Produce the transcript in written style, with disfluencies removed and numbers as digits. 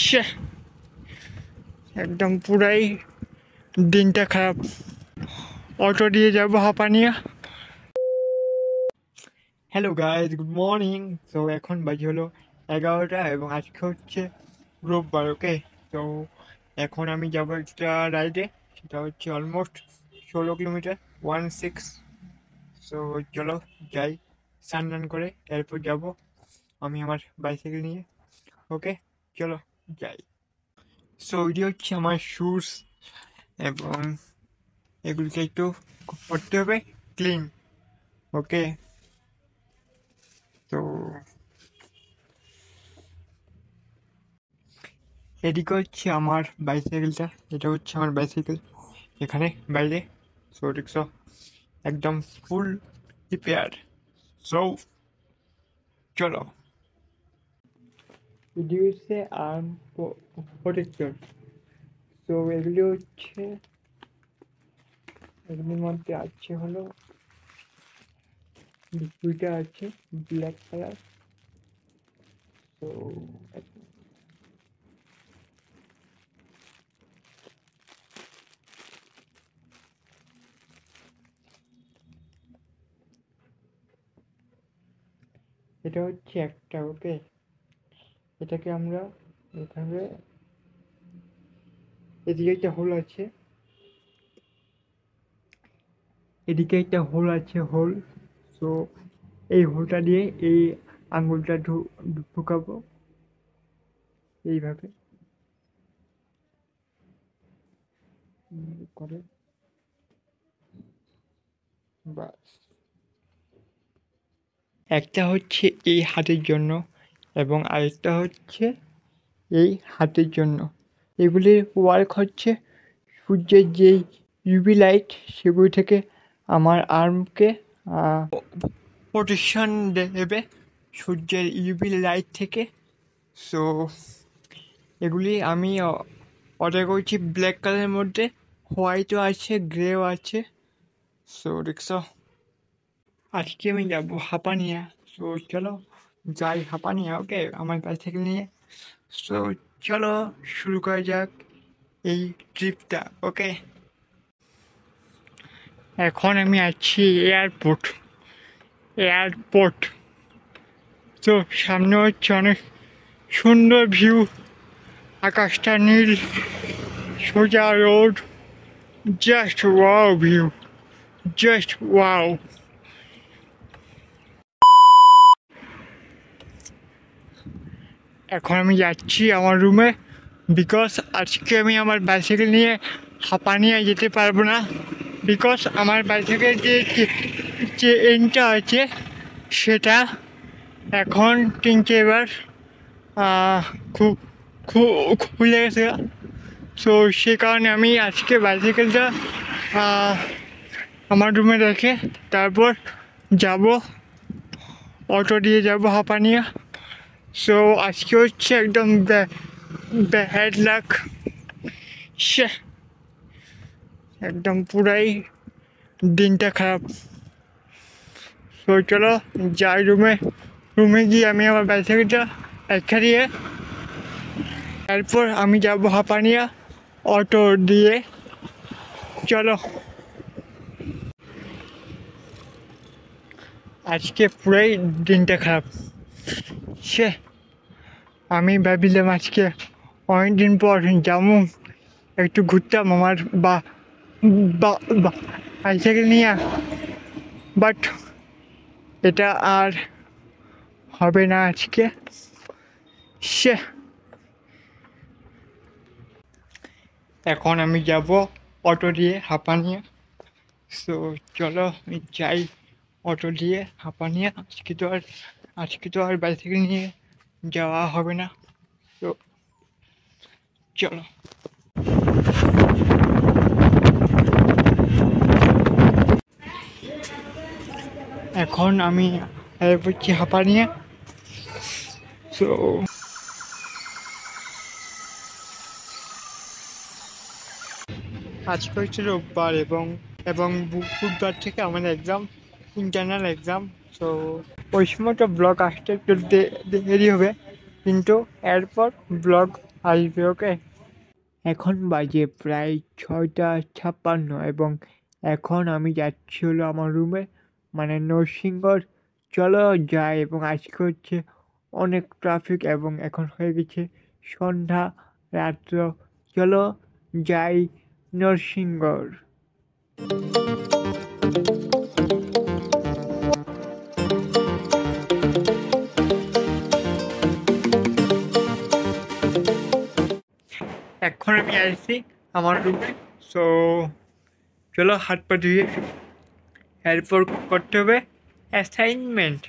শ্যাঃ, একদম পুরাই দিনটা খারাপ। অটো দিয়ে যাবো Hapania. Hello guys, good morning. তো এখন বাজে হলো 11টা এবং আজকে হচ্ছে রোববার। ওকে, তো এখন আমি যাবো একটা রাইডে, সেটা হচ্ছে অলমোস্ট 16 কিলোমিটার, 16। সো চলো যাই, স্নান টান করে এরপর যাবো আমি আমার বাইসাইকেল নিয়ে। ওকে চলো যাই। সো এটি হচ্ছে আমার শুজ এবং এগুলিকে একটু করতে হবে ক্লিন। ওকে, তো এদিকে হচ্ছে আমার বাইসাইকেলটা, এটা হচ্ছে আমার বাইসাইকেল এখানে বাইরে। সো রিক্সা একদম ফুল প্রিপেয়ার। সো চলো। এটি হচ্ছে আর্ম প্রোটেক্টর। তো এগুলি হচ্ছে, এগুলির মধ্যে আছে হলো দুইটা আছে ব্ল্যাক কালার। তো এটা হচ্ছে একটা। ওকে, এটাকে আমরা এখানে, এদিকে একটা হোল আছে, এদিকে একটা হোল আছে, হোল। তো এই হোলটা দিয়ে এই আঙুলটা ঢুকাবো এইভাবে করে, বাস। একটা হচ্ছে এই হাতের জন্য এবং আরেকটা হচ্ছে এই হাতের জন্য। এগুলির ওয়ার্ক হচ্ছে সূর্যের যেই ইউভি লাইট, সেগুলি থেকে আমার আর্মকে প্রোটেকশন দেবে সূর্যের ইউভি লাইট থেকে। সো এগুলি আমি অর্ডার করেছি ব্ল্যাক কালারের মধ্যে, হোয়াইটও আছে, গ্রেও আছে। সো রিক্সা আজকে আমি যাবো হাঁপানিয়া। সো চলো যাই হাঁপানিয়া। ওকে, আমার বাইসাইকেল নিয়ে। সো চলো শুরু করা যাক এই ট্রিপটা। ওকে, এখন আমি আছি এয়ারপোর্ট। তো সামনে হচ্ছে অনেক সুন্দর ভিউ, আকাশটা নীল, সোজা road, just wow view, just wow. এখন আমি যাচ্ছি আমার রুমে, বিকজ আজকে আমি আমার বাইসাইকেল নিয়ে হাঁপানিয়া যেতে পারবো না। বিকজ আমার বাইসাইকেল যে এন্ডটা আছে সেটা এখন কিনছে এবার খুলে গেছে। সো সে কারণে আমি আজকে বাইসাইকেলটা আমার রুমে রেখে তারপর যাব, অটো দিয়ে যাব হাঁপানিয়া। সো আজকে হচ্ছে একদম ব্যাড লাক, একদম পুরাই দিনটা খারাপ। সো চলো যাই রুমে গিয়ে আমি আমার বাইসাইকেলটা রেখে দিয়ে তারপর আমি যাব হাঁপানিয়া অটো দিয়ে। চলো, আজকে পুরাই দিনটা খারাপ। আমি ভাবিলাম আজকে অনেকদিন পর যাবো, একটু ঘুরতাম আমার বাইসাইকেল নিয়ে, বাট এটা আর হবে না আজকে। এখন আমি যাব অটো দিয়ে হাঁপানিয়া। সো চলো যাই অটো দিয়ে হাঁপানিয়া। আজকে তো আর বাইসাইকেল নিয়ে যাওয়া হবে না। তো চলো। এখন আমি বলছি হাঁপানিয়া। সো আজকে হচ্ছে রোববার এবং বুধবার থেকে আমাদের এক্সাম, ইন্টারনাল এক্সাম। সো ওই সময়টা ব্লগ আসতে একটু দেরি হবে, কিন্তু এরপর ব্লগ আসবে, ওকে। এখন বাজে প্রায় 6:56 এবং এখন আমি যাচ্ছি হলো আমার রুমে, মানে নরসিংগড়। চলো যাই, এবং আজকে হচ্ছে অনেক ট্রাফিক এবং এখন হয়ে গেছে সন্ধ্যা, রাত্র। চলো যাই নরসিংগড়। এখন আমি আসছি আমার রুমে। সো চলো হাত পা ধুয়ে, এরপর করতে হবে অ্যাসাইনমেন্ট।